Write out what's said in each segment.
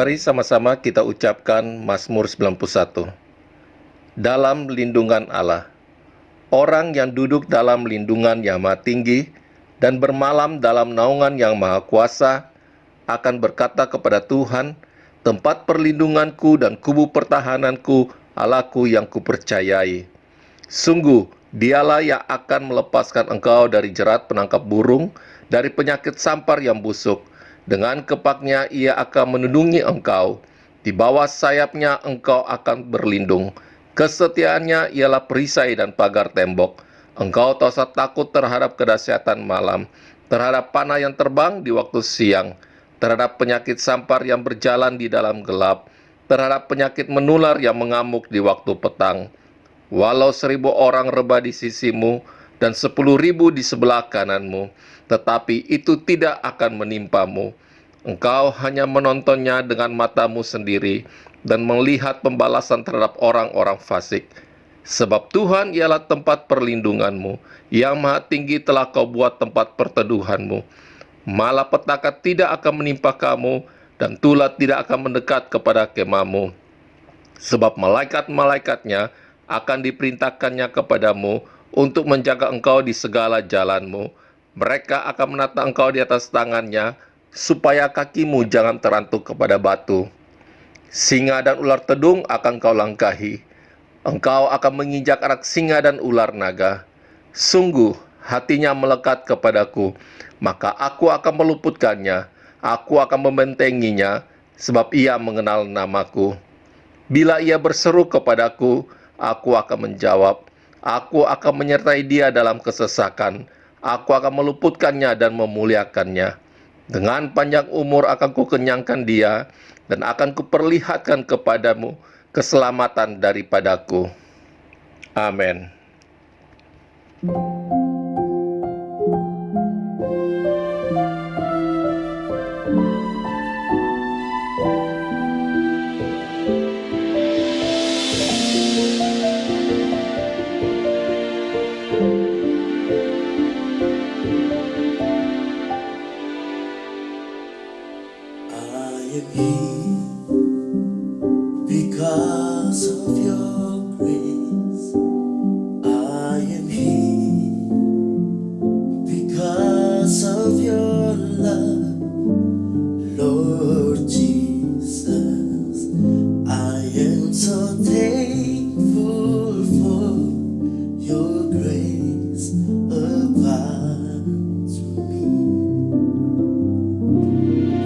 Mari sama-sama kita ucapkan Mazmur 91. Dalam lindungan Allah. Orang yang duduk dalam lindungan yang maha tinggi dan bermalam dalam naungan yang maha kuasa akan berkata kepada Tuhan, tempat perlindunganku dan kubu pertahananku, Allahku yang kupercayai. Sungguh, dialah yang akan melepaskan engkau dari jerat penangkap burung, dari penyakit sampar yang busuk. Dengan kepaknya ia akan melindungi engkau. Di bawah sayapnya engkau akan berlindung. Kesetiaannya ialah perisai dan pagar tembok. Engkau tak usah takut terhadap kedahsyatan malam, terhadap panah yang terbang di waktu siang, terhadap penyakit sampar yang berjalan di dalam gelap, terhadap penyakit menular yang mengamuk di waktu petang. Walau 1.000 orang rebah di sisimu dan 10.000 di sebelah kananmu, tetapi itu tidak akan menimpamu. Engkau hanya menontonnya dengan matamu sendiri dan melihat pembalasan terhadap orang-orang fasik. Sebab Tuhan ialah tempat perlindunganmu, yang maha tinggi telah kau buat tempat perteduhanmu. Malapetaka tidak akan menimpa kamu, dan tulah tidak akan mendekat kepada kemahmu. Sebab malaikat-malaikatnya akan diperintahkannya kepadamu untuk menjaga engkau di segala jalanmu. Mereka akan menata engkau di atas tangannya, supaya kakimu jangan terantuk kepada batu. Singa dan ular tedung akan kau langkahi. Engkau akan menginjak anak singa dan ular naga. Sungguh, hatinya melekat kepadaku, maka aku akan meluputkannya. Aku akan membentenginya, sebab ia mengenal namaku. Bila ia berseru kepadaku, aku akan menjawab. Aku akan menyertai dia dalam kesesakan. Aku akan meluputkannya dan memuliakannya. Dengan panjang umur akan kukenyangkan dia, dan akan kuperlihatkan kepadamu keselamatan daripadaku. Amin. Because of your grace, I am here. Because of your love, Lord Jesus, I am so thankful for your grace upon me.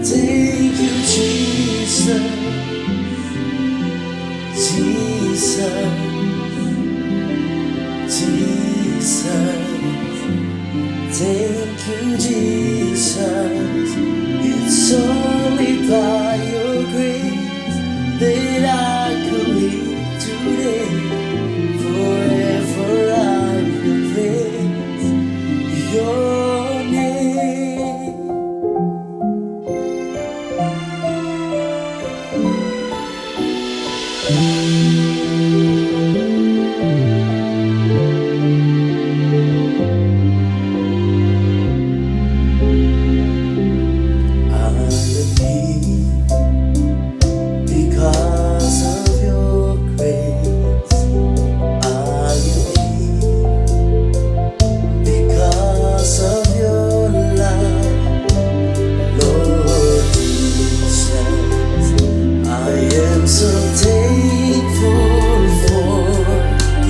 Thank you, Jesus. Jesus, thank you, Jesus. It's only by your grace that I could live today. Forever I will praise your name. So thankful for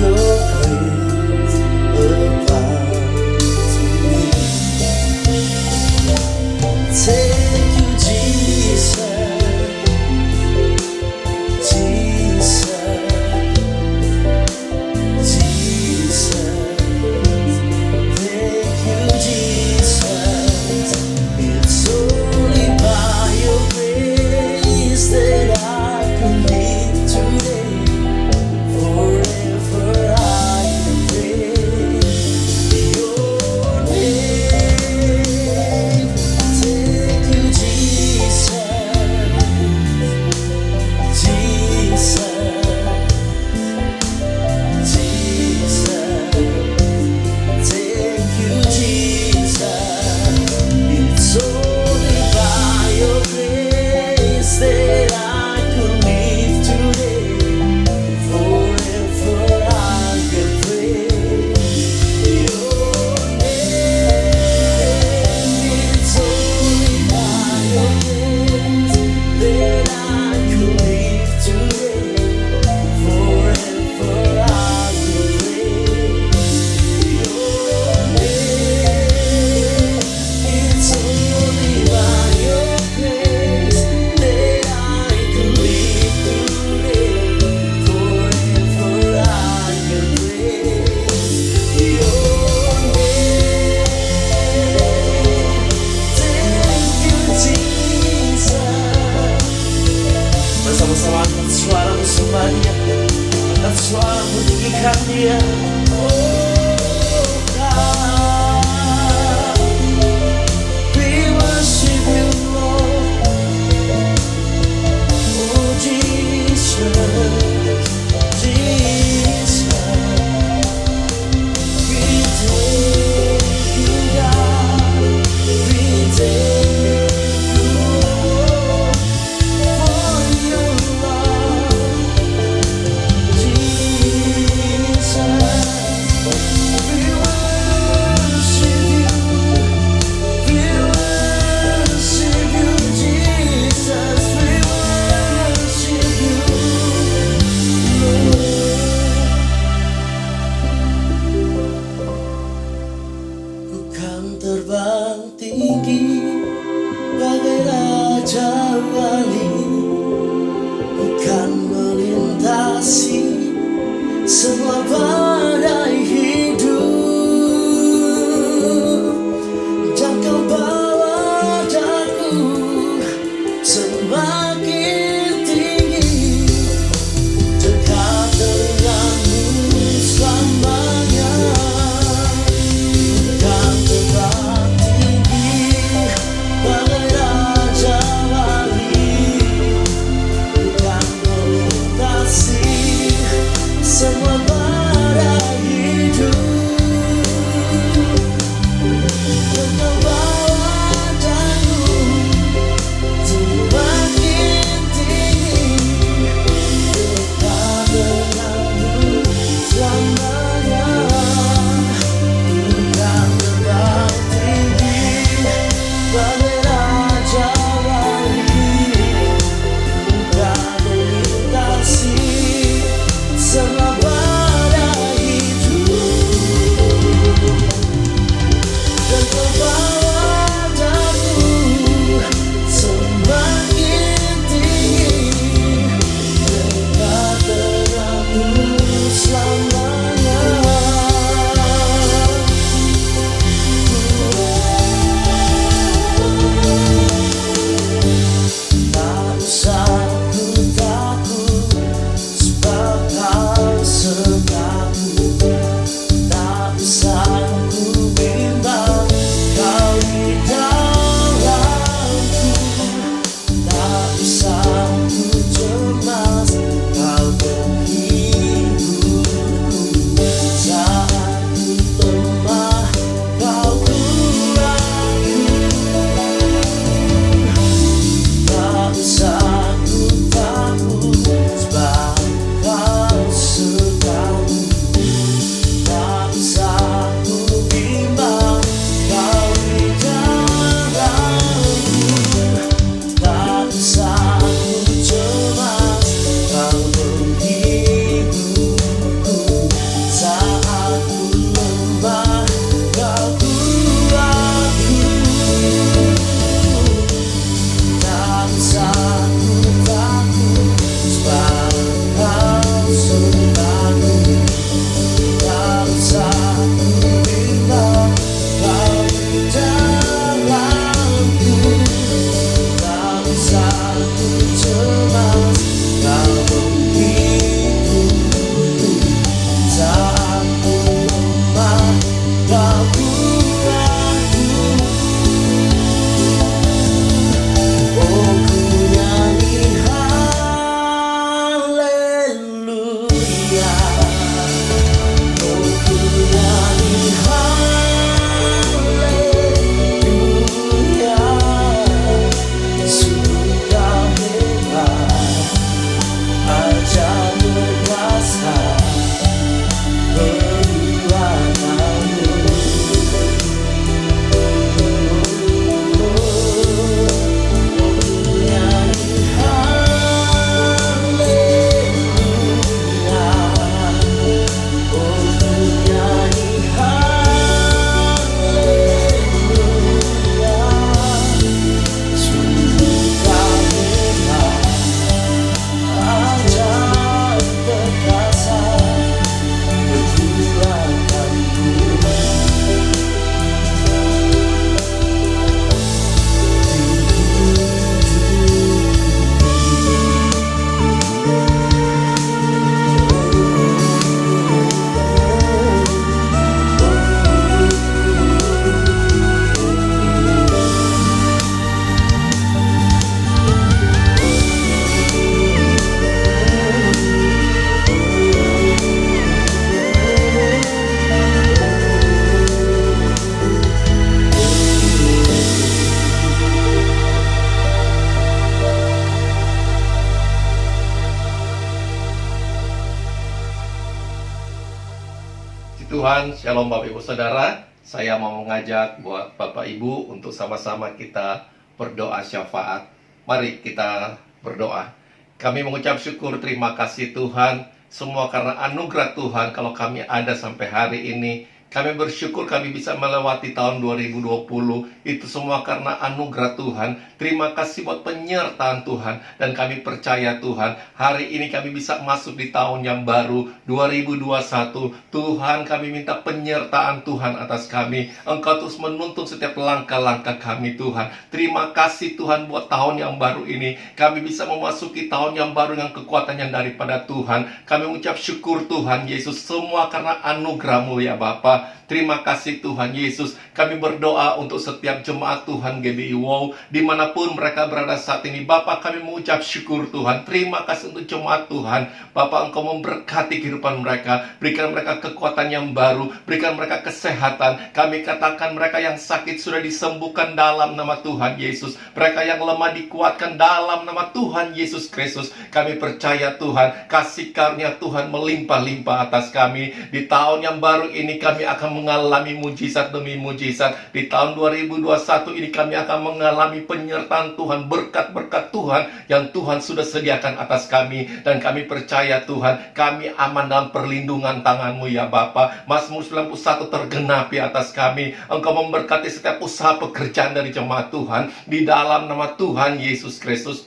your grace upon me. Thank you, Jesus, Jesus, Jesus. Thank you, Jesus. It's only by your grace that I can live angkat suaramu semuanya, angkat suaramu tinggikan Dia. Oh God, we worship You Lord. Oh Jesus, Jesus, we take You God, we take You Lord, for You love Jesus. Tuhan, Shalom Bapak Ibu Saudara. Saya mau mengajak buat Bapak Ibu untuk sama-sama kita berdoa syafaat. Mari kita berdoa. Kami mengucap syukur, terima kasih Tuhan, semua karena anugerah Tuhan kalau kami ada sampai hari ini. Kami bersyukur kami bisa melewati tahun 2020. Itu semua karena anugerah Tuhan. Terima kasih buat penyertaan Tuhan. Dan kami percaya Tuhan, hari ini kami bisa masuk di tahun yang baru 2021. Tuhan, kami minta penyertaan Tuhan atas kami. Engkau terus menuntun setiap langkah-langkah kami Tuhan. Terima kasih Tuhan buat tahun yang baru ini. Kami bisa memasuki tahun yang baru dengan kekuatan yang daripada Tuhan. Kami mengucap syukur Tuhan Yesus, semua karena anugerah-Mu ya Bapa. Terima kasih Tuhan Yesus. Kami berdoa untuk setiap jemaat Tuhan GBI Wow, dimanapun mereka berada saat ini. Bapa, kami mengucap syukur Tuhan. Terima kasih untuk jemaat Tuhan. Bapa, Engkau memberkati kehidupan mereka. Berikan mereka kekuatan yang baru. Berikan mereka kesehatan. Kami katakan mereka yang sakit sudah disembuhkan dalam nama Tuhan Yesus. Mereka yang lemah dikuatkan dalam nama Tuhan Yesus Kristus. Kami percaya Tuhan, kasih karunia Tuhan melimpah-limpah atas kami. Di tahun yang baru ini kami akan mengalami mujizat demi mujizat. Di tahun 2021 ini kami akan mengalami penyertaan Tuhan, berkat-berkat Tuhan yang Tuhan sudah sediakan atas kami. Dan kami percaya Tuhan, kami aman dalam perlindungan tangan-Mu ya Bapa. Mazmur 91 tergenapi atas kami. Engkau memberkati setiap usaha pekerjaan dari jemaat Tuhan di dalam nama Tuhan Yesus Kristus.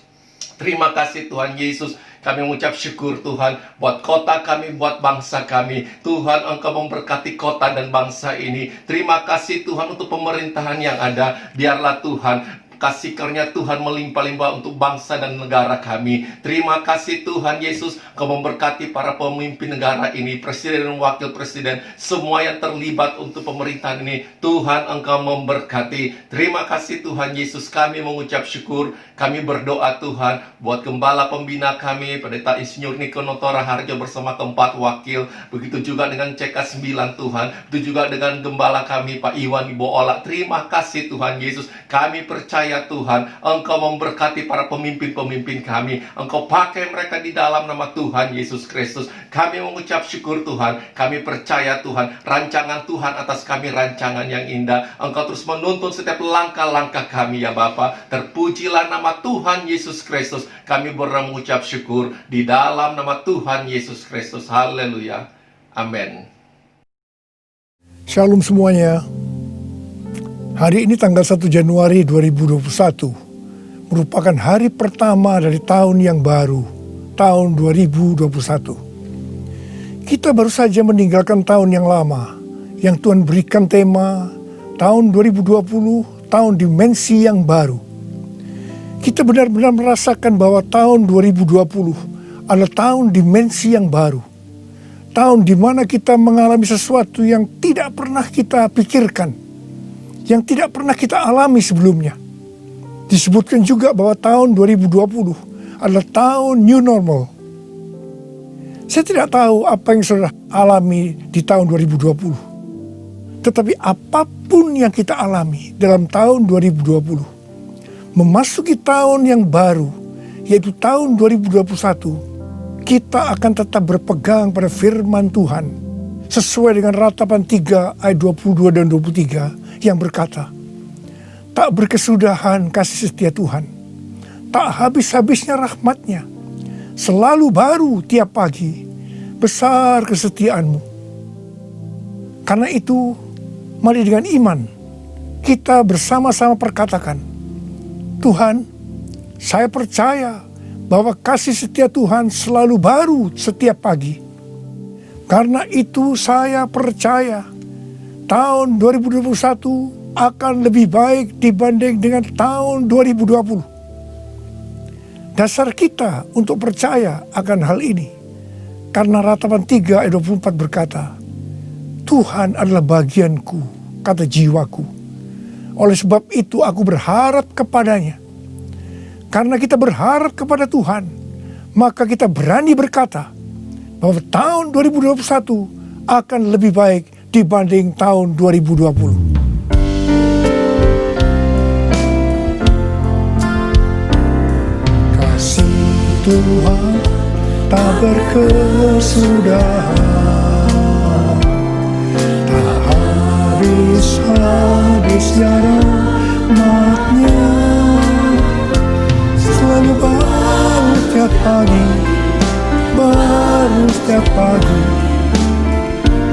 Terima kasih Tuhan Yesus. Kami mengucap syukur Tuhan buat kota kami, buat bangsa kami. Tuhan, Engkau memberkati kota dan bangsa ini. Terima kasih Tuhan untuk pemerintahan yang ada. Biarlah Tuhan, kasih karunia Tuhan melimpah-limpah untuk bangsa dan negara kami. Terima kasih Tuhan Yesus, Kau memberkati para pemimpin negara ini, presiden dan wakil presiden, semua yang terlibat untuk pemerintahan ini. Tuhan, Engkau memberkati. Terima kasih Tuhan Yesus, kami mengucap syukur. Kami berdoa Tuhan buat gembala pembina kami, Pendeta Insinyur Niko Notora Harjo bersama keempat wakil. Begitu juga dengan CK9 Tuhan. Begitu juga dengan gembala kami Pak Iwan Ibu Ola. Terima kasih Tuhan Yesus. Kami percaya Tuhan, Engkau memberkati para pemimpin-pemimpin kami. Engkau pakai mereka di dalam nama Tuhan Yesus Kristus. Kami mengucap syukur Tuhan. Kami percaya Tuhan, rancangan Tuhan atas kami rancangan yang indah. Engkau terus menuntun setiap langkah-langkah kami ya Bapa. Terpujilah nama Tuhan Yesus Kristus. Kami berdoa mengucap syukur di dalam nama Tuhan Yesus Kristus. Haleluya. Amin. Shalom semuanya. Hari ini tanggal 1 Januari 2021 merupakan hari pertama dari tahun yang baru, tahun 2021. Kita baru saja meninggalkan tahun yang lama, yang Tuhan berikan tema tahun 2020, tahun dimensi yang baru. Kita benar-benar merasakan bahwa tahun 2020 adalah tahun dimensi yang baru. Tahun di mana kita mengalami sesuatu yang tidak pernah kita pikirkan, yang tidak pernah kita alami sebelumnya. Disebutkan juga bahwa tahun 2020 adalah tahun new normal. Saya tidak tahu apa yang sudah alami di tahun 2020. Tetapi apapun yang kita alami dalam tahun 2020, memasuki tahun yang baru, yaitu tahun 2021, kita akan tetap berpegang pada firman Tuhan sesuai dengan Ratapan 3 ayat 22 dan 23 yang berkata, tak berkesudahan kasih setia Tuhan, tak habis-habisnya rahmat-Nya, selalu baru tiap pagi, besar kesetiaan-Mu. Karena itu, mari dengan iman kita bersama-sama perkatakan, Tuhan, saya percaya bahwa kasih setia Tuhan selalu baru setiap pagi. Karena itu saya percaya tahun 2021 akan lebih baik dibanding dengan tahun 2020. Dasar kita untuk percaya akan hal ini, karena Ratapan 3 ayat 24 berkata, Tuhan adalah bagianku, kata jiwaku. Oleh sebab itu aku berharap kepadanya. Karena kita berharap kepada Tuhan, maka kita berani berkata bahwa tahun 2021 akan lebih baik dibanding tahun 2020. Kasih Tuhan tak berkesudahan, habis-habis ya rahmatnya, selalu baru setiap pagi, baru setiap pagi.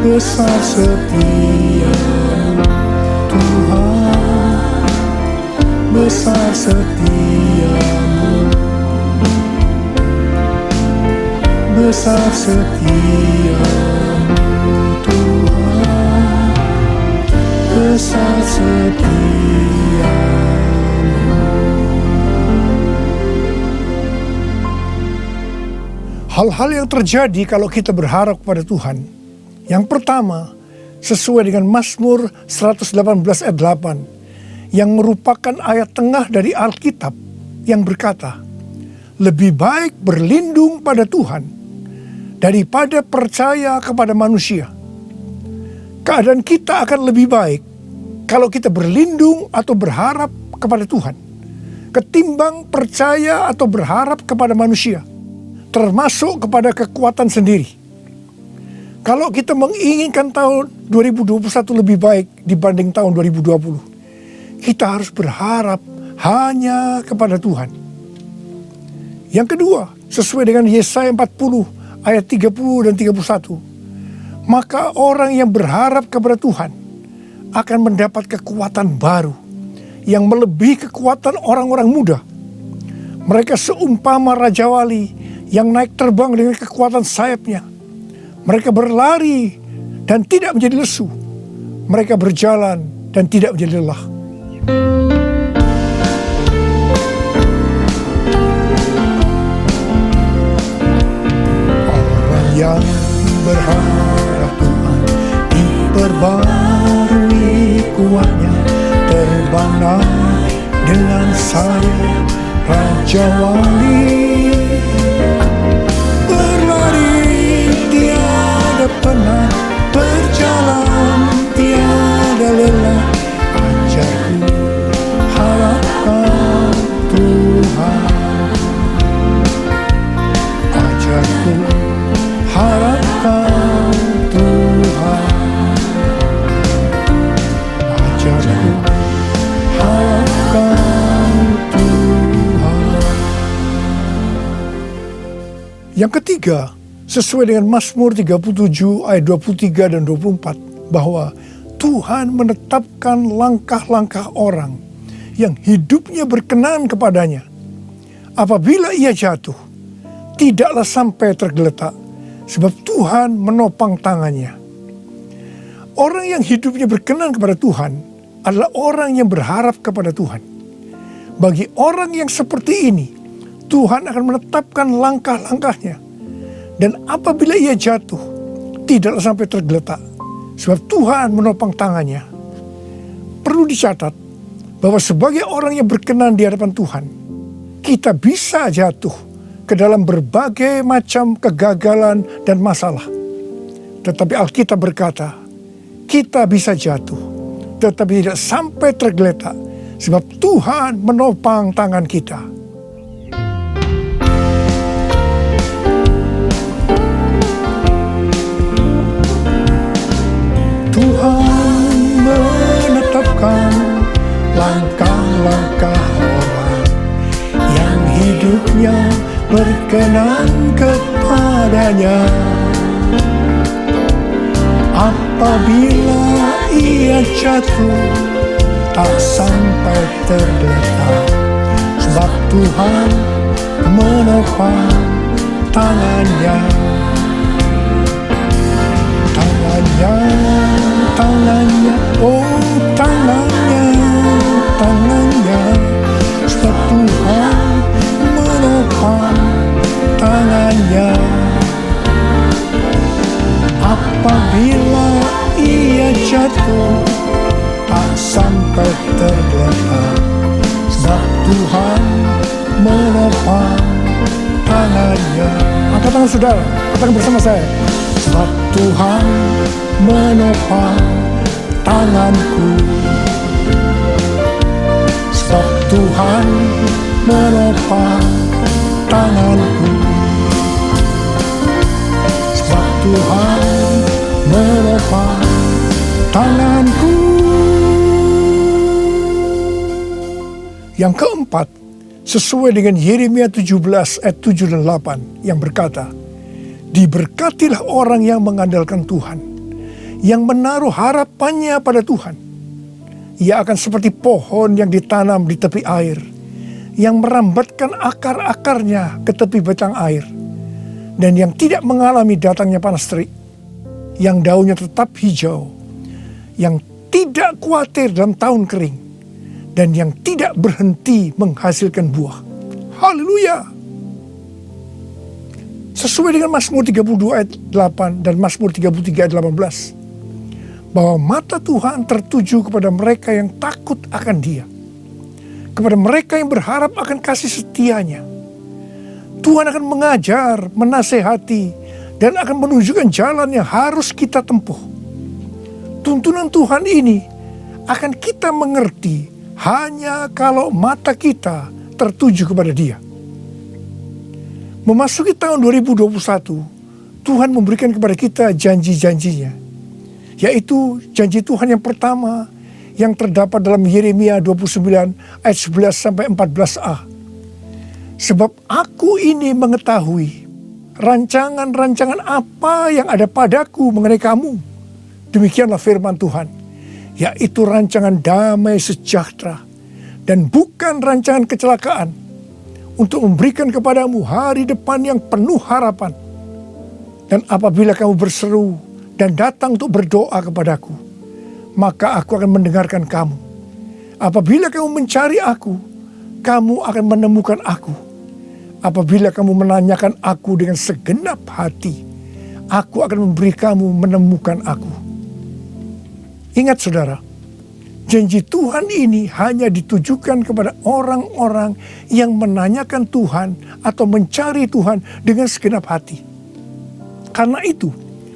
Besar setiamu Tuhan, besar setiamu, besar setiamu Tuhan, besar setiamu. Hal-hal yang terjadi kalau kita berharap kepada Tuhan. Yang pertama, sesuai dengan Mazmur 118 ayat 8, yang merupakan ayat tengah dari Alkitab yang berkata, lebih baik berlindung pada Tuhan daripada percaya kepada manusia. Keadaan kita akan lebih baik kalau kita berlindung atau berharap kepada Tuhan, ketimbang percaya atau berharap kepada manusia, termasuk kepada kekuatan sendiri. Kalau kita menginginkan tahun 2021 lebih baik dibanding tahun 2020, kita harus berharap hanya kepada Tuhan. Yang kedua, sesuai dengan Yesaya 40 ayat 30 dan 31, maka orang yang berharap kepada Tuhan akan mendapat kekuatan baru yang melebihi kekuatan orang-orang muda. Mereka seumpama Raja Wali yang naik terbang dengan kekuatan sayapnya. Mereka berlari dan tidak menjadi lesu. Mereka berjalan dan tidak menjadi lelah. Orang yang berharap Tuhan diperbarui kuatnya, terbang dengan sayap Raja Wali. Pernah berjalan tiada lelah, ajarku harapkan Tuhan, ajarku harapkan Tuhan, ajarku harapkan Tuhan. Yang ketiga, sesuai dengan Mazmur 37 ayat 23 dan 24, bahwa Tuhan menetapkan langkah-langkah orang yang hidupnya berkenan kepadanya. Apabila ia jatuh, tidaklah sampai tergeletak, sebab Tuhan menopang tangannya. Orang yang hidupnya berkenan kepada Tuhan adalah orang yang berharap kepada Tuhan. Bagi orang yang seperti ini, Tuhan akan menetapkan langkah-langkahnya. Dan apabila ia jatuh, tidaklah sampai tergeletak, sebab Tuhan menopang tangannya. Perlu dicatat bahwa sebagai orang yang berkenan di hadapan Tuhan, kita bisa jatuh ke dalam berbagai macam kegagalan dan masalah. Tetapi Alkitab berkata, kita bisa jatuh, tetapi tidak sampai tergeletak, sebab Tuhan menopang tangan kita. Tuhan menetapkan langkah-langkah orang yang hidupnya berkenan kepadanya. Apabila ia jatuh, tak sampai tergeletak, sebab Tuhan menopang tangannya. Tangannya, oh tangannya, sebab Tuhan menopang tangannya. Apabila ia jatuh, tak sampai tergeletak, sebab Tuhan menopang tangannya. Angkat tangan saudara, katakan bersama saya. Sebab Tuhan menopang tanganku, sebab Tuhan menopang tanganku, sebab Tuhan menopang tanganku. Yang keempat, sesuai dengan Yeremia 17 ayat 7 dan 8 yang berkata, diberkatilah orang yang mengandalkan Tuhan, yang menaruh harapannya pada Tuhan. Ia akan seperti pohon yang ditanam di tepi air, yang merambatkan akar-akarnya ke tepi batang air, dan yang tidak mengalami datangnya panas terik, yang daunnya tetap hijau, yang tidak khawatir dalam tahun kering, dan yang tidak berhenti menghasilkan buah. Haleluya! Sesuai dengan Mazmur 32 ayat 8 dan Mazmur 33 ayat 18, bahwa mata Tuhan tertuju kepada mereka yang takut akan Dia, kepada mereka yang berharap akan kasih setianya. Tuhan akan mengajar, menasehati, dan akan menunjukkan jalan yang harus kita tempuh. Tuntunan Tuhan ini akan kita mengerti hanya kalau mata kita tertuju kepada Dia. Memasuki tahun 2021, Tuhan memberikan kepada kita janji-janjinya, yaitu janji Tuhan yang pertama yang terdapat dalam Yeremia 29 ayat 11 sampai 14a. Sebab aku ini mengetahui rancangan-rancangan apa yang ada padaku mengenai kamu. Demikianlah firman Tuhan, yaitu rancangan damai sejahtera dan bukan rancangan kecelakaan, untuk memberikan kepadamu hari depan yang penuh harapan. Dan apabila kamu berseru dan datang untuk berdoa kepadaku, maka aku akan mendengarkan kamu. Apabila kamu mencari aku, kamu akan menemukan aku. Apabila kamu menanyakan aku dengan segenap hati, aku akan memberi kamu menemukan aku. Ingat saudara, janji Tuhan ini hanya ditujukan kepada orang-orang yang menanyakan Tuhan atau mencari Tuhan dengan segenap hati. Karena itu,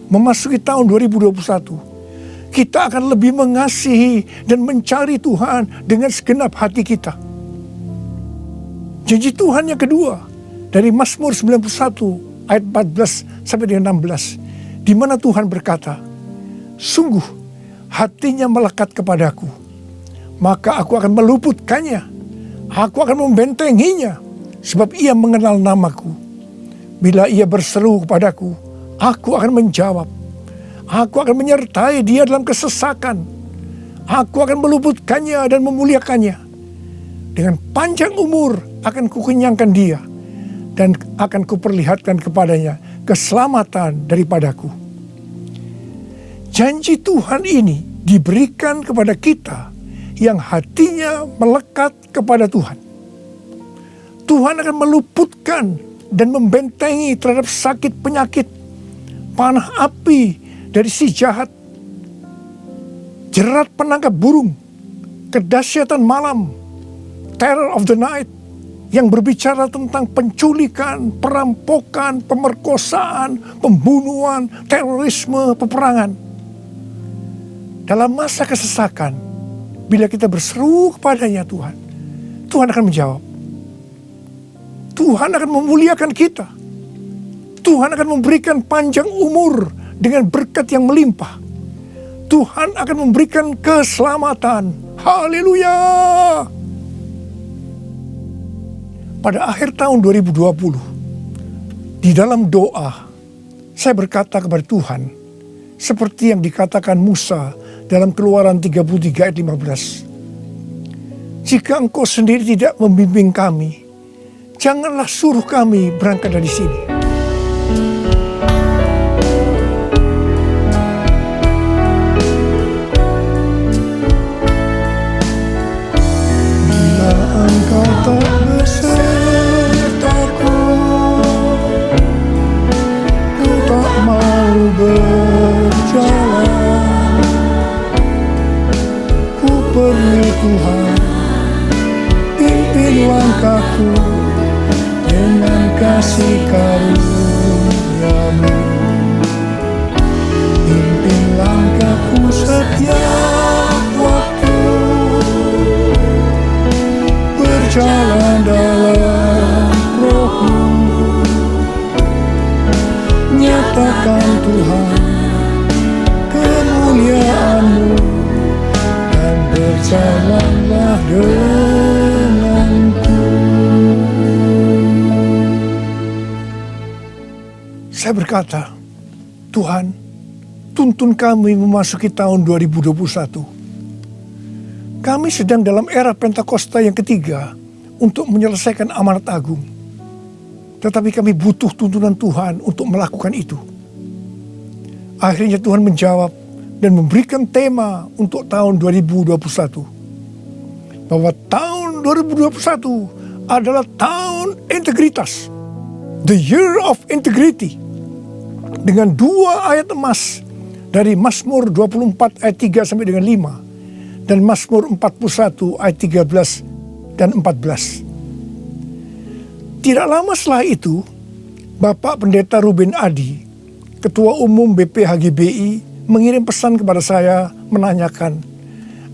memasuki tahun 2021, kita akan lebih mengasihi dan mencari Tuhan dengan segenap hati kita. Janji Tuhan yang kedua dari Mazmur 91 ayat 14 sampai dengan 16, di mana Tuhan berkata, sungguh hatinya melekat kepadaku, maka aku akan meluputkannya, aku akan membentenginya, sebab ia mengenal namaku. Bila ia berseru kepadaku, aku akan menjawab. Aku akan menyertai dia dalam kesesakan. Aku akan meluputkannya dan memuliakannya. Dengan panjang umur akan kukenyangkan dia, dan akan kuperlihatkan kepadanya keselamatan daripadaku. Janji Tuhan ini diberikan kepada kita yang hatinya melekat kepada Tuhan. Tuhan akan meluputkan dan membentengi terhadap sakit penyakit, panah api dari si jahat, jerat penangkap burung, kedahsyatan malam, terror of the night, yang berbicara tentang penculikan, perampokan, pemerkosaan, pembunuhan, terorisme, peperangan. Dalam masa kesesakan, bila kita berseru kepadanya Tuhan, Tuhan akan menjawab. Tuhan akan memuliakan kita. Tuhan akan memberikan panjang umur dengan berkat yang melimpah. Tuhan akan memberikan keselamatan. Haleluya! Pada akhir tahun 2020, di dalam doa, saya berkata kepada Tuhan, seperti yang dikatakan Musa dalam Keluaran 33 ayat 15. Jika Engkau sendiri tidak membimbing kami, janganlah suruh kami berangkat dari sini. Bila Engkau tak besertaku, ku tak mau berjalan. Perlu Tuhan pimpin langkahku dengan kasih karunia-Mu. Pimpin langkahku setiap waktu, berjalan dalam Roh-Mu. Nyatakan Tuhan kemuliaan-Mu, berjalanlah dengan Saya berkata, Tuhan, tuntun kami memasuki tahun 2021. Kami sedang dalam era Pentakosta yang ketiga untuk menyelesaikan amanat agung. Tetapi kami butuh tuntunan Tuhan untuk melakukan itu. Akhirnya Tuhan menjawab dan memberikan tema untuk tahun 2021. Bahwa tahun 2021 adalah tahun integritas. The year of integrity. Dengan 2 ayat emas dari Mazmur 24 ayat 3 sampai dengan 5. Dan Mazmur 41 ayat 13 dan 14. Tidak lama setelah itu, Bapak Pendeta Ruben Adi, Ketua Umum BPHGBI, mengirim pesan kepada saya menanyakan,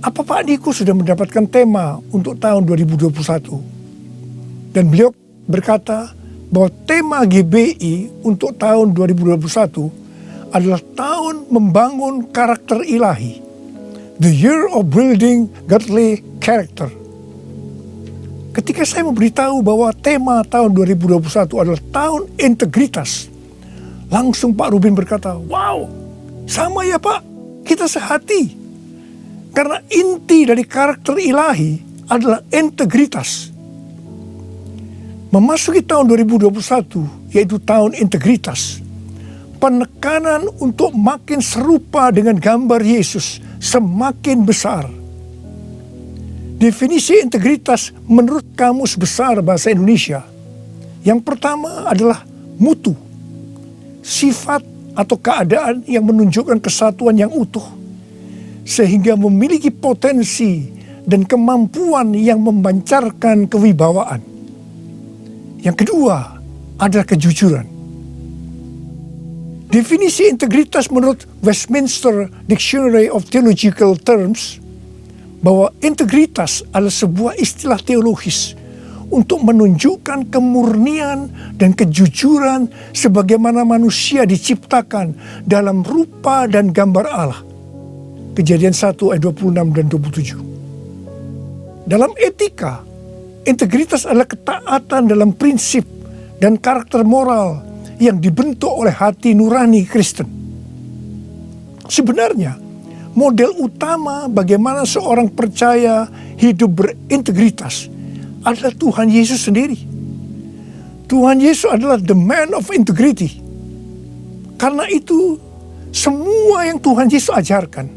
apa Pak Niko sudah mendapatkan tema untuk tahun 2021? Dan beliau berkata bahwa tema GBI untuk tahun 2021 adalah tahun membangun karakter ilahi. The year of building godly character. Ketika saya memberitahu bahwa tema tahun 2021 adalah tahun integritas, langsung Pak Ruben berkata, wow, sama ya Pak, kita sehati. Karena inti dari karakter ilahi adalah integritas. Memasuki tahun 2021, yaitu tahun integritas, penekanan untuk makin serupa dengan gambar Yesus semakin besar. Definisi integritas menurut Kamus Besar Bahasa Indonesia, yang pertama adalah mutu, sifat atau keadaan yang menunjukkan kesatuan yang utuh, sehingga memiliki potensi dan kemampuan yang memancarkan kewibawaan. Yang kedua adalah kejujuran. Definisi integritas menurut Westminster Dictionary of Theological Terms, bahwa integritas adalah sebuah istilah teologis untuk menunjukkan kemurnian dan kejujuran sebagaimana manusia diciptakan dalam rupa dan gambar Allah. Kejadian 1 ayat 26 dan 27. Dalam etika, integritas adalah ketaatan dalam prinsip dan karakter moral yang dibentuk oleh hati nurani Kristen. Sebenarnya, model utama bagaimana seorang percaya hidup berintegritas adalah Tuhan Yesus sendiri. Tuhan Yesus adalah the man of integrity. Karena itu, semua yang Tuhan Yesus ajarkan,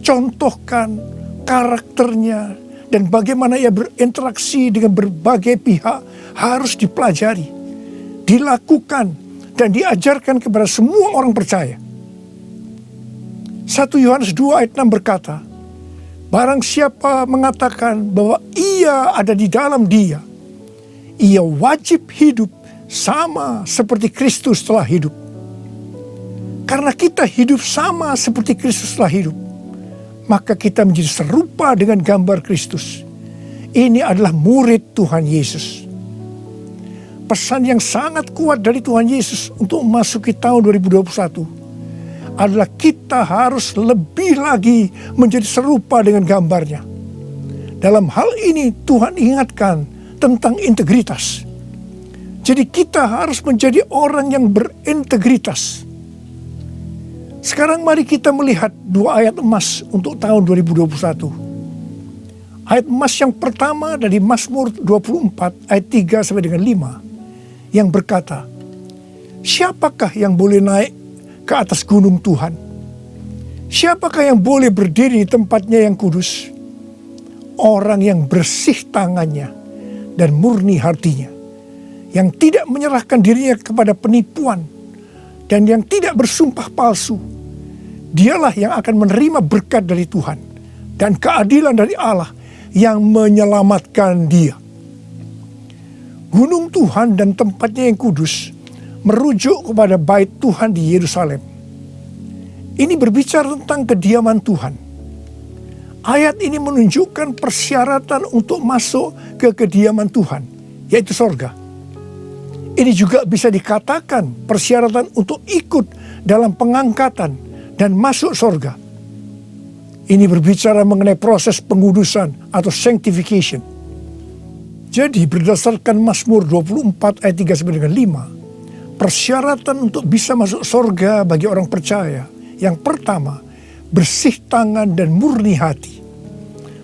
contohkan karakternya, dan bagaimana ia berinteraksi dengan berbagai pihak harus dipelajari, dilakukan, dan diajarkan kepada semua orang percaya. 1 Yohanes 2 ayat 6 berkata, barang siapa mengatakan bahwa ia ada di dalam dia, ia wajib hidup sama seperti Kristus telah hidup. Karena kita hidup sama seperti Kristus telah hidup, maka kita menjadi serupa dengan gambar Kristus. Ini adalah murid Tuhan Yesus. Pesan yang sangat kuat dari Tuhan Yesus untuk memasuki tahun 2021 adalah kita harus lebih lagi menjadi serupa dengan gambarnya. Dalam hal ini Tuhan ingatkan tentang integritas. Jadi kita harus menjadi orang yang berintegritas. Sekarang mari kita melihat 2 ayat emas untuk tahun 2021. Ayat emas yang pertama dari Mazmur 24 ayat 3 sampai dengan 5 yang berkata, siapakah yang boleh naik ke atas gunung Tuhan? Siapakah yang boleh berdiri di tempatnya yang kudus? Orang yang bersih tangannya dan murni hatinya, yang tidak menyerahkan dirinya kepada penipuan dan yang tidak bersumpah palsu. Dialah yang akan menerima berkat dari Tuhan dan keadilan dari Allah yang menyelamatkan dia. Gunung Tuhan dan tempatnya yang kudus merujuk kepada bait Tuhan di Yerusalem. Ini berbicara tentang kediaman Tuhan. Ayat ini menunjukkan persyaratan untuk masuk ke kediaman Tuhan, yaitu sorga. Ini juga bisa dikatakan persyaratan untuk ikut dalam pengangkatan dan masuk sorga. Ini berbicara mengenai proses pengudusan atau sanctification. Jadi berdasarkan Mazmur 24 ayat 3 sampai dengan 5, Persyaratan untuk bisa masuk surga bagi orang percaya, yang pertama, bersih tangan dan murni hati.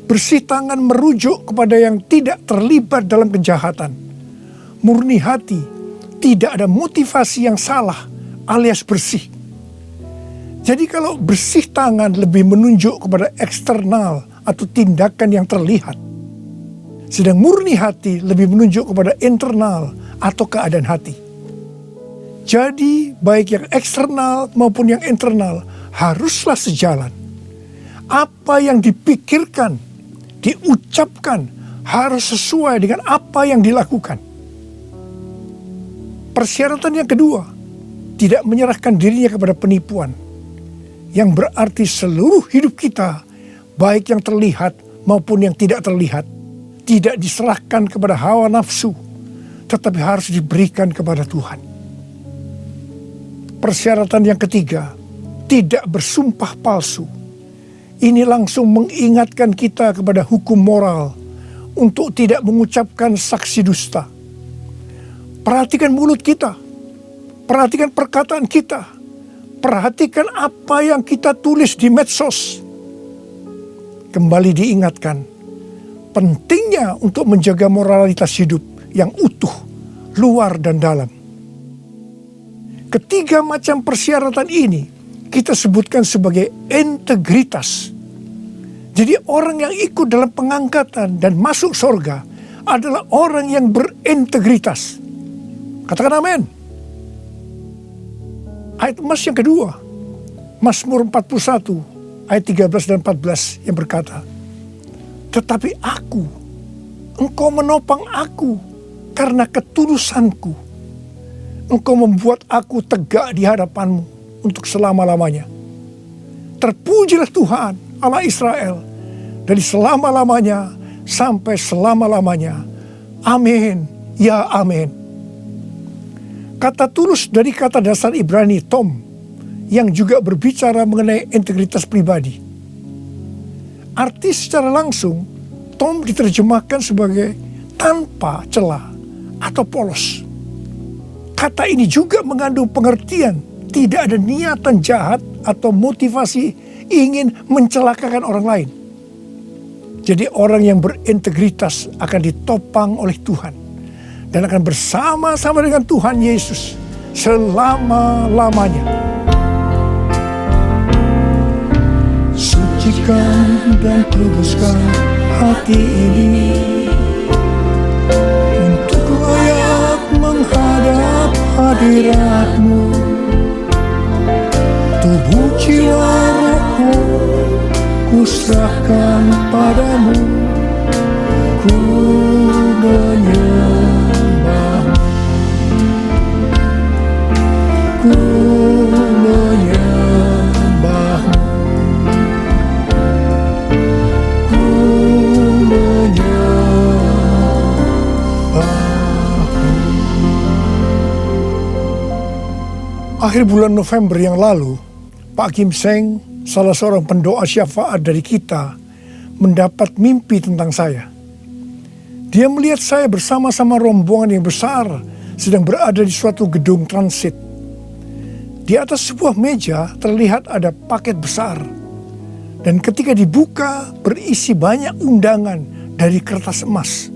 Bersih tangan merujuk kepada yang tidak terlibat dalam kejahatan. Murni hati, tidak ada motivasi yang salah alias bersih. Jadi kalau bersih tangan lebih menunjuk kepada eksternal atau tindakan yang terlihat. Sedang murni hati lebih menunjuk kepada internal atau keadaan hati. Jadi baik yang eksternal maupun yang internal haruslah sejalan. Apa yang dipikirkan, diucapkan harus sesuai dengan apa yang dilakukan. Persyaratan yang kedua, tidak menyerahkan dirinya kepada penipuan. Yang berarti seluruh hidup kita, baik yang terlihat maupun yang tidak terlihat, tidak diserahkan kepada hawa nafsu, tetapi harus diberikan kepada Tuhan. Persyaratan yang ketiga, tidak bersumpah palsu. Ini langsung mengingatkan kita kepada hukum moral untuk tidak mengucapkan saksi dusta. Perhatikan mulut kita, perhatikan perkataan kita, perhatikan apa yang kita tulis di medsos. Kembali diingatkan, pentingnya untuk menjaga moralitas hidup yang utuh, luar dan dalam. Ketiga macam persyaratan ini kita sebutkan sebagai integritas. Jadi orang yang ikut dalam pengangkatan dan masuk surga adalah orang yang berintegritas. Katakan amin. Ayat emas yang kedua, Mazmur 41 ayat 13 dan 14 yang berkata, "Tetapi aku, engkau menopang aku karena ketulusanku. Engkau membuat aku tegak di hadapanmu untuk selama-lamanya. Terpujilah Tuhan Allah Israel dari selama-lamanya sampai selama-lamanya. Amin, ya amin." Kata tulus dari kata dasar Ibrani tom, yang juga berbicara mengenai integritas pribadi. Arti secara langsung, tom diterjemahkan sebagai tanpa celah atau polos. Kata ini juga mengandung pengertian tidak ada niatan jahat atau motivasi ingin mencelakakan orang lain. Jadi orang yang berintegritas akan ditopang oleh Tuhan dan akan bersama-sama dengan Tuhan Yesus selama-lamanya. Sucikan dan kuduskan hati ini untuk layak menghadap hadirat-Mu. Tubuh jiwa rohku kuserahkan padamu, ku menyembah-Mu, ku menyembah-Mu, ku menyembah-Mu. Akhir bulan November yang lalu, Pak Kim Seng, salah seorang pendoa syafaat dari kita, mendapat mimpi tentang saya. Dia melihat saya bersama-sama rombongan yang besar sedang berada di suatu gedung transit. Di atas sebuah meja terlihat ada paket besar. Dan ketika dibuka berisi banyak undangan dari kertas emas.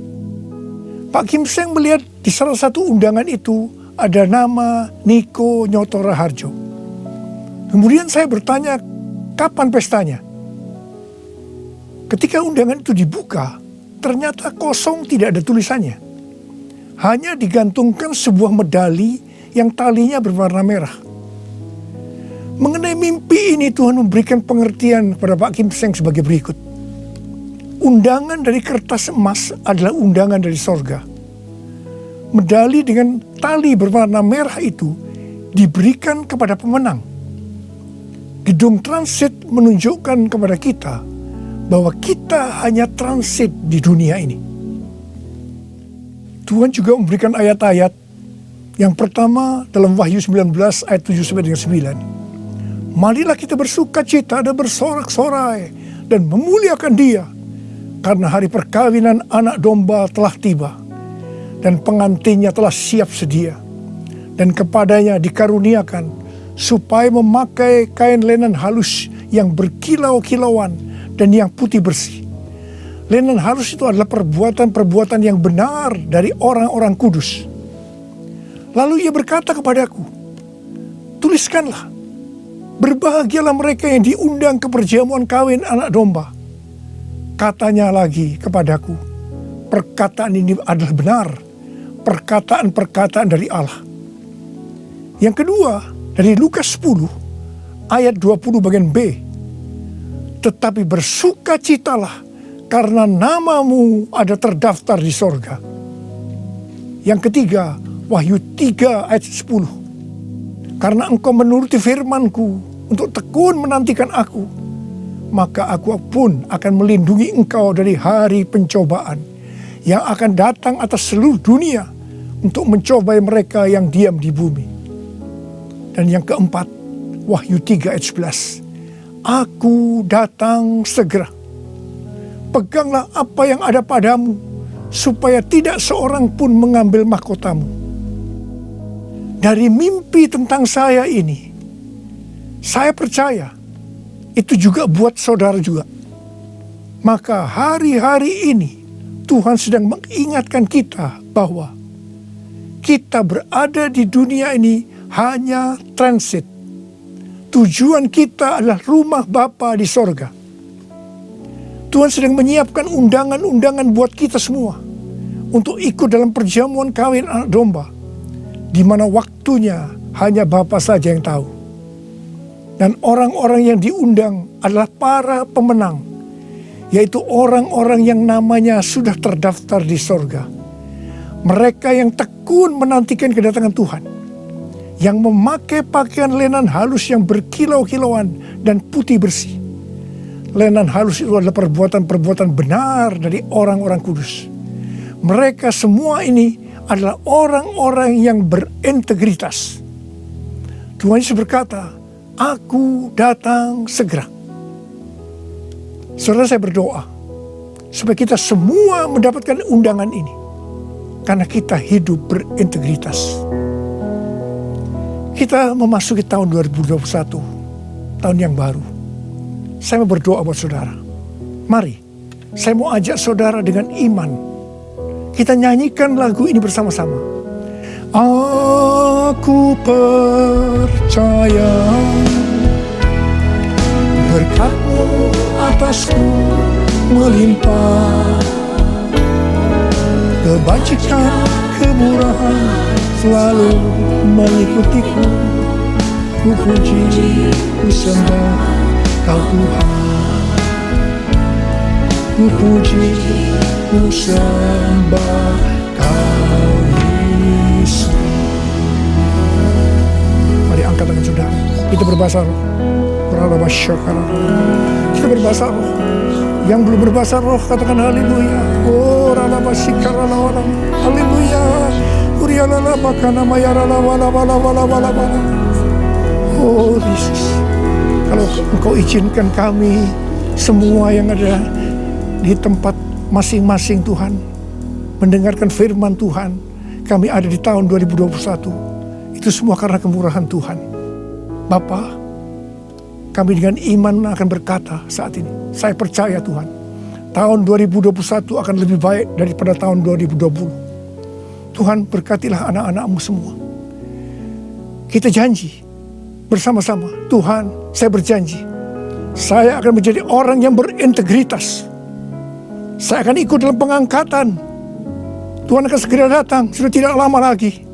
Pak Kim Seng melihat di salah satu undangan itu ada nama Niko Nyoto Raharjo. Kemudian saya bertanya, kapan pestanya? Ketika undangan itu dibuka, ternyata kosong, tidak ada tulisannya. Hanya digantungkan sebuah medali yang talinya berwarna merah. Mengenai mimpi ini, Tuhan memberikan pengertian kepada Pak Kim Seng sebagai berikut. Undangan dari kertas emas adalah undangan dari sorga. Medali dengan tali berwarna merah itu diberikan kepada pemenang. Gedung transit menunjukkan kepada kita bahwa kita hanya transit di dunia ini. Tuhan juga memberikan ayat-ayat. Yang pertama dalam Wahyu 19 ayat 7-9. Marilah kita bersuka cita dan bersorak-sorai dan memuliakan Dia, karena hari perkawinan anak domba telah tiba dan pengantinnya telah siap sedia. dan kepadanya dikaruniakan supaya memakai kain lenan halus yang berkilau-kilauan dan yang putih bersih. Lenan halus itu adalah perbuatan-perbuatan yang benar dari orang-orang kudus. Lalu ia berkata kepadaku, tuliskanlah, berbahagialah mereka yang diundang ke perjamuan kawin anak domba. Katanya lagi kepadaku, perkataan ini adalah benar, perkataan-perkataan dari Allah. Yang kedua, dari Lukas 10 ayat 20 bagian B. Tetapi bersukacitalah karena namamu ada terdaftar di sorga. Yang ketiga, Wahyu 3 ayat 10. Karena engkau menuruti firmanku untuk tekun menantikan aku, maka aku pun akan melindungi engkau dari hari pencobaan yang akan datang atas seluruh dunia untuk mencobai mereka yang diam di bumi. Dan yang keempat, Wahyu 3 ayat 11. Aku datang segera. Peganglah apa yang ada padamu, supaya tidak seorang pun mengambil mahkotamu. Dari mimpi tentang saya ini, saya percaya itu juga buat saudara juga. Maka hari-hari ini Tuhan sedang mengingatkan kita bahwa kita berada di dunia ini hanya transit. Tujuan kita adalah rumah Bapa di sorga. Tuhan sedang menyiapkan undangan-undangan buat kita semua untuk ikut dalam perjamuan kawin anak domba, di mana waktunya hanya Bapa saja yang tahu. Dan orang-orang yang diundang adalah para pemenang, yaitu orang-orang yang namanya sudah terdaftar di sorga. Mereka yang tekun menantikan kedatangan Tuhan, yang memakai pakaian lenan halus yang berkilau-kilauan dan putih bersih. Lenan halus itu adalah perbuatan-perbuatan benar dari orang-orang kudus. Mereka semua ini adalah orang-orang yang berintegritas. Tuhan Yesus berkata, aku datang segera. Saudara, saya berdoa supaya kita semua mendapatkan undangan ini, karena kita hidup berintegritas. Kita memasuki tahun 2021, tahun yang baru. Saya mau berdoa buat saudara. Mari, saya mau ajak saudara dengan iman. Kita nyanyikan lagu ini bersama-sama. Aku percaya berkat-Mu atasku melimpah. Kebajikan, kemurahan selalu mengikutiku. Ku puji, ku sembah Kau Tuhan. Ku puji, ku sembah Kau Yesus. Mari angkat tangan saudara. Kita berbahasa roh. Kita berbahasa roh. Yang belum berbahasa roh katakan haleluya. Oh ralabasikaralah. Haleluya. Urialala bakana mayarala wala wala wala wala wala. Oh Yesus, kalau Engkau izinkan kami semua yang ada di tempat masing-masing Tuhan mendengarkan firman Tuhan, kami ada di tahun 2021. Itu semua karena kemurahan Tuhan. Bapa, kami dengan iman akan berkata saat ini, saya percaya Tuhan, tahun 2021 akan lebih baik daripada tahun 2020. Tuhan berkatilah anak-anak-Mu semua. Kita janji bersama-sama, Tuhan, saya berjanji, saya akan menjadi orang yang berintegritas. Saya akan ikut dalam pengangkatan. Tuhan akan segera datang, sudah tidak lama lagi.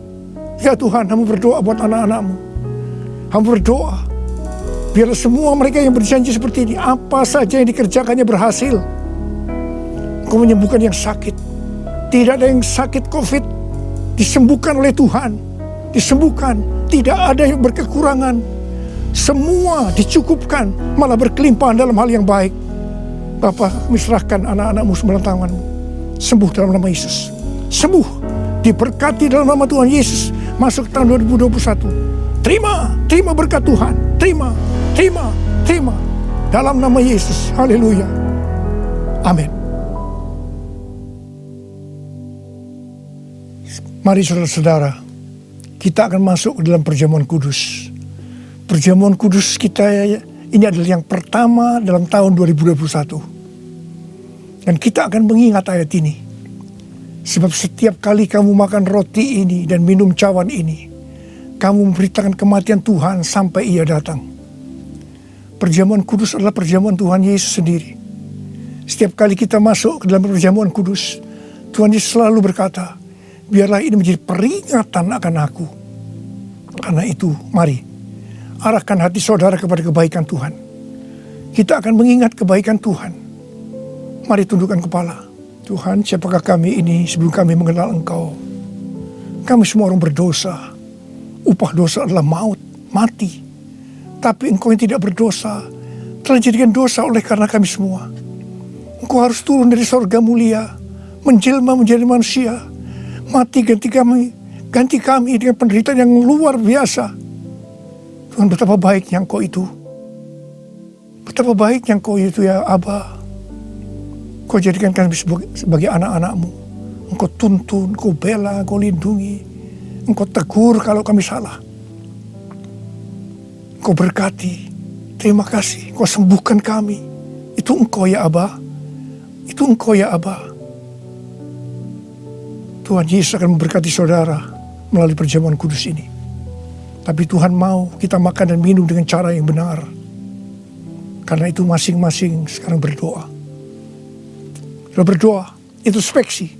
Ya Tuhan, Hamba berdoa buat anak-anak-Mu. Hamba berdoa, biarlah semua mereka yang berjanji seperti ini, apa saja yang dikerjakannya berhasil. Engkau menyembuhkan yang sakit. Tidak ada yang sakit COVID, disembuhkan oleh Tuhan. Disembuhkan, tidak ada yang berkekurangan. Semua dicukupkan, malah berkelimpahan dalam hal yang baik. Bapa, serahkan anak-anak-Mu dalam tangan-Mu. Sembuh dalam nama Yesus. Sembuh, diberkati dalam nama Tuhan Yesus. Masuk tahun 2021. Terima berkat Tuhan. Terima. Dalam nama Yesus. Haleluya. Amin. Mari saudara-saudara, kita akan masuk ke dalam perjamuan kudus. Perjamuan kudus kita ini adalah yang pertama dalam tahun 2021. Dan kita akan mengingat ayat ini. Sebab setiap kali kamu makan roti ini dan minum cawan ini, kamu memberitakan kematian Tuhan sampai Ia datang. Perjamuan kudus adalah perjamuan Tuhan Yesus sendiri. Setiap kali kita masuk ke dalam perjamuan kudus, Tuhan Yesus selalu berkata, biarlah ini menjadi peringatan akan aku. Karena itu, mari, arahkan hati saudara kepada kebaikan Tuhan. Kita akan mengingat kebaikan Tuhan. Mari tundukkan kepala. Tuhan, siapakah kami ini sebelum kami mengenal Engkau? Kami semua orang berdosa. Upah dosa adalah maut, mati. Tapi Engkau yang tidak berdosa telah dijadikan dosa oleh karena kami semua. Engkau harus turun dari sorga mulia, menjelma menjadi manusia, mati ganti kami dengan penderitaan yang luar biasa. Tuhan, betapa baiknya Engkau itu. Betapa baiknya Engkau itu ya Aba. Kau jadikan kami sebagai anak-anak-Mu. Engkau tuntun, Engkau bela, Engkau lindungi. Engkau tegur kalau kami salah. Engkau berkati. Terima kasih. Engkau sembuhkan kami. Itu Engkau ya Aba. Itu Engkau ya Aba. Tuhan Yesus akan memberkati saudara melalui perjamuan kudus ini. Tapi Tuhan mau kita makan dan minum dengan cara yang benar. Karena itu masing-masing sekarang berdoa. Kalau berdoa, introspeksi.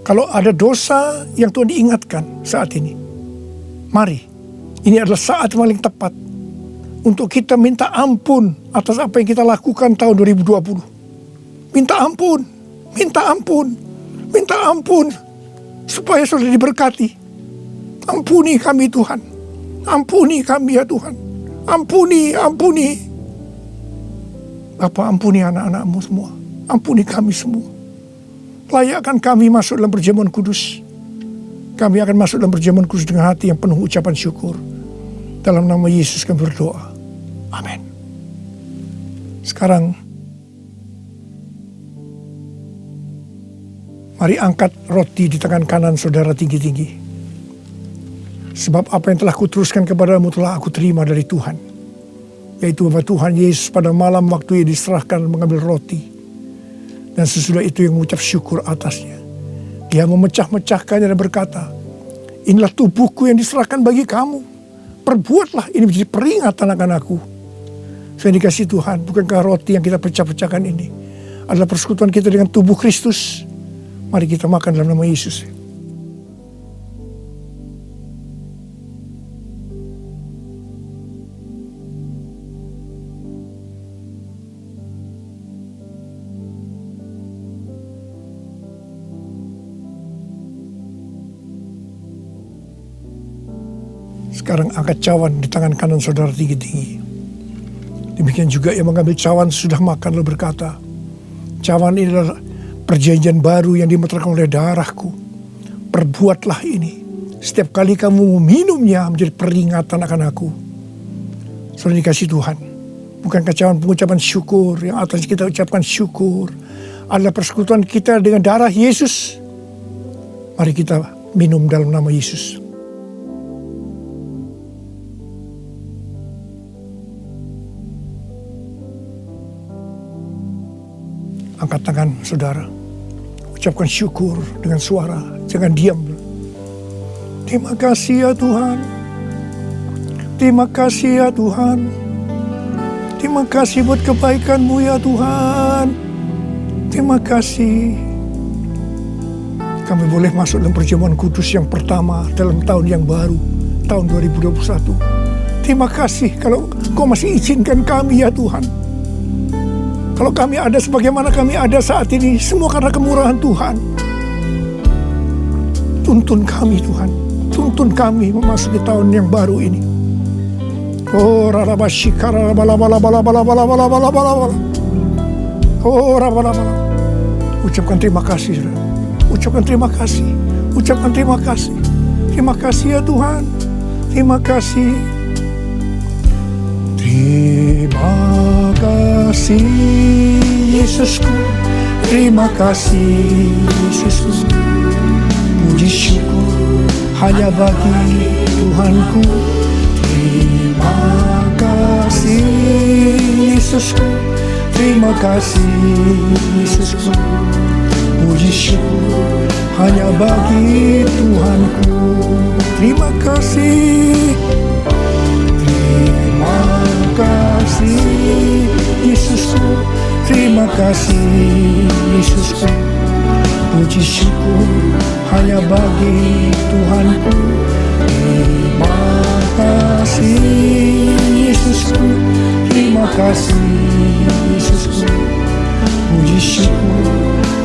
Kalau ada dosa yang Tuhan diingatkan saat ini, mari, ini adalah saat paling tepat untuk kita minta ampun atas apa yang kita lakukan tahun 2020. Minta ampun, minta ampun, minta ampun, supaya sudah diberkati. Ampuni kami Tuhan, ampuni kami ya Tuhan, ampuni, ampuni. Bapa, ampuni anak-anak-Mu semua. Ampuni kami semua. Layakkan kami masuk dalam perjamuan kudus. Kami akan masuk dalam perjamuan kudus dengan hati yang penuh ucapan syukur. Dalam nama Yesus kami berdoa. Amin. Sekarang, mari angkat roti di tangan kanan saudara tinggi-tinggi. Sebab apa yang telah kuteruskan kepadamu telah aku terima dari Tuhan. Yaitu bahwa Tuhan Yesus pada malam waktu Ia diserahkan mengambil roti. Dan sesudah itu yang mengucap syukur atasnya. Dia memecah-mecahkannya dan berkata, inilah tubuhku yang diserahkan bagi kamu. Perbuatlah ini menjadi peringatan akan aku. Saya dikasih Tuhan, bukankah roti yang kita pecah-pecahkan ini adalah persekutuan kita dengan tubuh Kristus? Mari kita makan dalam nama Yesus. Sekarang angkat cawan di tangan kanan saudara tinggi-tinggi. Demikian juga yang mengambil cawan sudah makan lalu berkata, cawan ini adalah perjanjian baru yang dimeterkan oleh darahku. Perbuatlah ini. Setiap kali kamu meminumnya menjadi peringatan akan aku. Saudara dikasih Tuhan. Bukankah cawan pengucapan syukur yang atas kita ucapkan syukur adalah persekutuan kita dengan darah Yesus. Mari kita minum dalam nama Yesus. Angkat tangan saudara. Ucapkan syukur dengan suara. Jangan diam. Terima kasih ya Tuhan. Terima kasih ya Tuhan. Terima kasih buat kebaikan-Mu ya Tuhan. Terima kasih. Kami boleh masuk dalam perjamuan kudus yang pertama dalam tahun yang baru. Tahun 2021. Terima kasih kalau Kau masih izinkan kami ya Tuhan. Kalau kami ada sebagaimana kami ada saat ini, semua karena kemurahan Tuhan. Tuntun kami Tuhan, tuntun kami memasuki tahun yang baru ini. Oh rarabashikara bala. Oh rabalabala. Ucapkan terima kasih, saudara. Ucapkan terima kasih. Ucapkan terima kasih. Terima kasih ya Tuhan. Terima kasih. Terima kasih Yesusku, terima kasih Yesusku. Puji syukur hanya bagi Tuhanku. Terima kasih Yesusku, terima kasih Yesusku. Puji syukur hanya bagi Tuhanku. Terima kasih, terima kasih Yesusku, terima kasih Yesusku. Puji syukur hanya bagi Tuhanku. Terima kasih Yesusku, terima kasih Yesusku. Puji syukur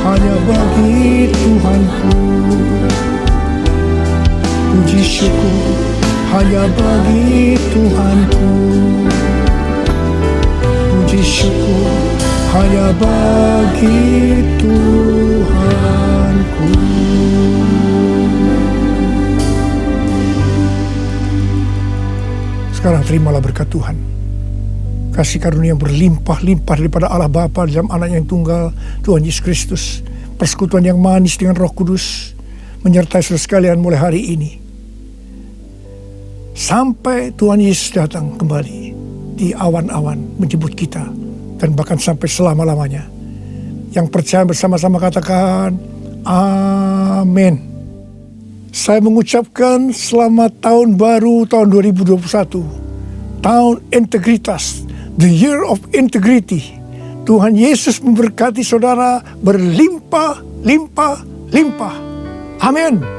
hanya bagi Tuhanku. Puji syukur hanya bagi Tuhanku. Puji syukur hanya bagi Tuhanku. Sekarang terimalah berkat Tuhan. Kasih karunia yang berlimpah-limpah daripada Allah Bapa dalam Anak yang tunggal, Tuhan Yesus Kristus. Persekutuan yang manis dengan Roh Kudus menyertai saudara sekalian mulai hari ini. Sampai Tuhan Yesus datang kembali di awan-awan menjemput kita. Dan bahkan sampai selama-lamanya. Yang percaya bersama-sama katakan, amin. Saya mengucapkan selamat tahun baru tahun 2021. Tahun integritas. The year of integrity. Tuhan Yesus memberkati saudara berlimpah, limpah, limpah. Amin.